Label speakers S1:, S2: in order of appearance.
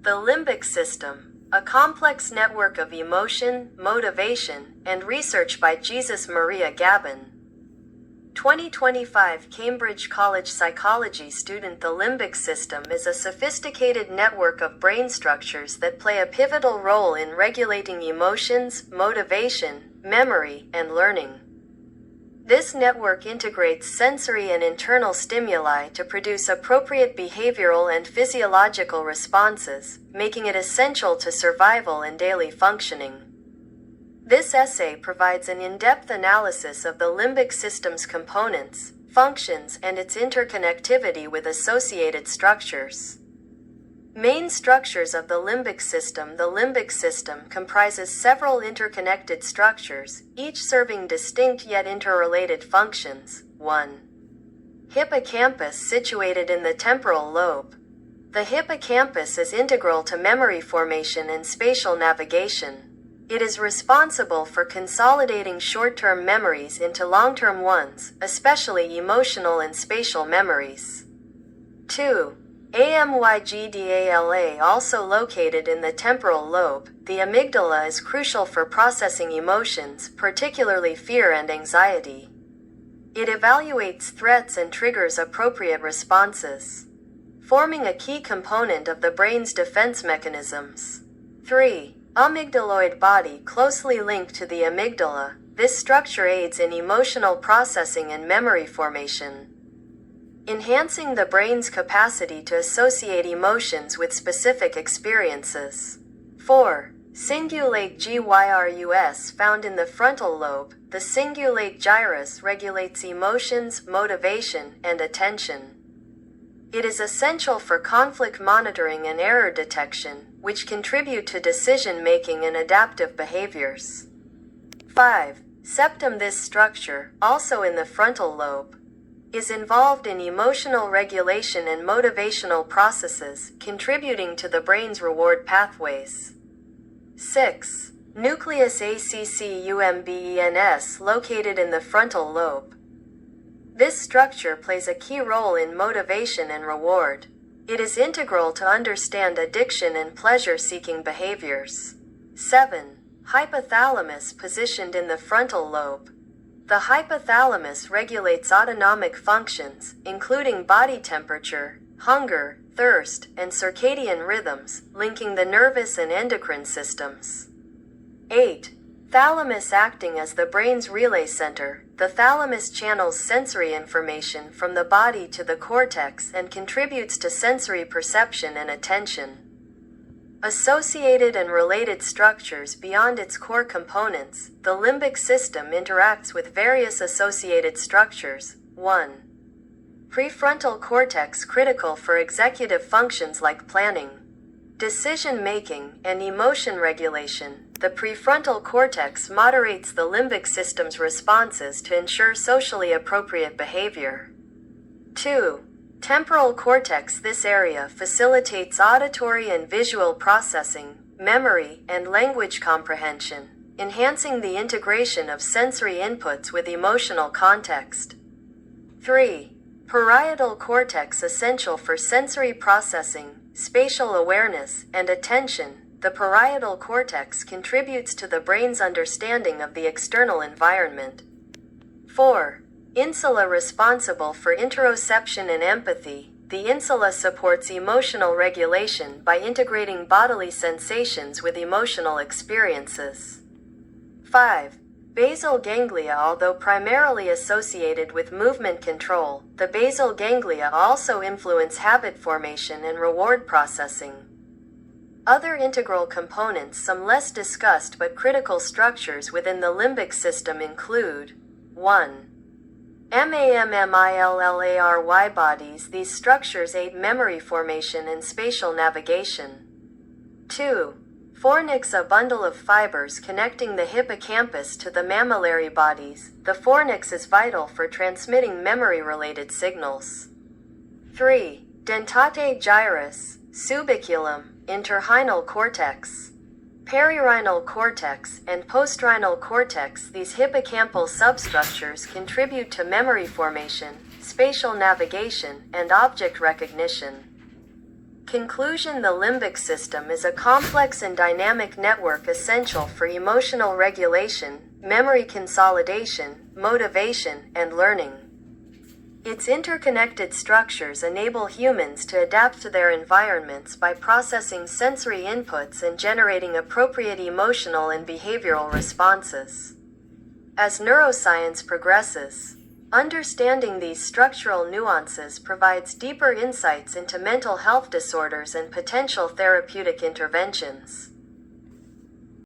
S1: The limbic system, a complex network of emotion, motivation, and research by Jesús María Gabín. 2025 Cambridge College Psychology student. The limbic system is a sophisticated network of brain structures that play a pivotal role in regulating emotions, motivation, memory, and learning. This network integrates sensory and internal stimuli to produce appropriate behavioral and physiological responses, making it essential to survival and daily functioning. This essay provides an in-depth analysis of the limbic system's components, functions, and its interconnectivity with associated structures. Main structures of the limbic system. The limbic system comprises several interconnected structures, each serving distinct yet interrelated functions. 1. Hippocampus, situated in the temporal lobe. The hippocampus is integral to memory formation and spatial navigation. It is responsible for consolidating short-term memories into long-term ones, especially emotional and spatial memories. 2. Amygdala, also located in the temporal lobe, the amygdala is crucial for processing emotions, particularly fear and anxiety. It evaluates threats and triggers appropriate responses, forming a key component of the brain's defense mechanisms. 3. Amygdaloid body, closely linked to the amygdala. This structure aids in emotional processing and memory formation, enhancing the brain's capacity to associate emotions with specific experiences. 4. Cingulate gyrus, found in the frontal lobe. The cingulate gyrus regulates emotions, motivation, and attention. It is essential for conflict monitoring and error detection, which contribute to decision-making and adaptive behaviors. 5. Septum. This structure, also in the frontal lobe, is involved in emotional regulation and motivational processes, contributing to the brain's reward pathways. 6. Nucleus accumbens, located in the frontal lobe. This structure plays a key role in motivation and reward. It is integral to understand addiction and pleasure-seeking behaviors. 7. Hypothalamus, positioned in the frontal lobe. The hypothalamus regulates autonomic functions, including body temperature, hunger, thirst, and circadian rhythms, linking the nervous and endocrine systems. 8. Thalamus, acting as the brain's relay center. The thalamus channels sensory information from the body to the cortex and contributes to sensory perception and attention. Associated and related structures. Beyond its core components, the limbic system interacts with various associated structures. 1. Prefrontal cortex, critical for executive functions like planning, decision-making, and emotion regulation. The prefrontal cortex moderates the limbic system's responses to ensure socially appropriate behavior. 2. Temporal cortex. This area facilitates auditory and visual processing, memory, and language comprehension, enhancing the integration of sensory inputs with emotional context. 3. Parietal cortex, essential for sensory processing, spatial awareness, and attention. The parietal cortex contributes to the brain's understanding of the external environment. 4. Insula, responsible for interoception and empathy. The insula supports emotional regulation by integrating bodily sensations with emotional experiences. 5. Basal ganglia. Although primarily associated with movement control, the basal ganglia also influence habit formation and reward processing. Other integral components. Some less discussed but critical structures within the limbic system include: 1. Mammillary bodies. These structures aid memory formation and spatial navigation. 2. Fornix, a bundle of fibers connecting the hippocampus to the mammillary bodies. The fornix is vital for transmitting memory-related signals. 3. Dentate gyrus, subiculum, interrhinal cortex, perirhinal cortex, and postrhinal cortex. These hippocampal substructures contribute to memory formation, spatial navigation, and object recognition. Conclusion: the limbic system is a complex and dynamic network essential for emotional regulation, memory consolidation, motivation, and learning. Its interconnected structures enable humans to adapt to their environments by processing sensory inputs and generating appropriate emotional and behavioral responses. As neuroscience progresses, understanding these structural nuances provides deeper insights into mental health disorders and potential therapeutic interventions.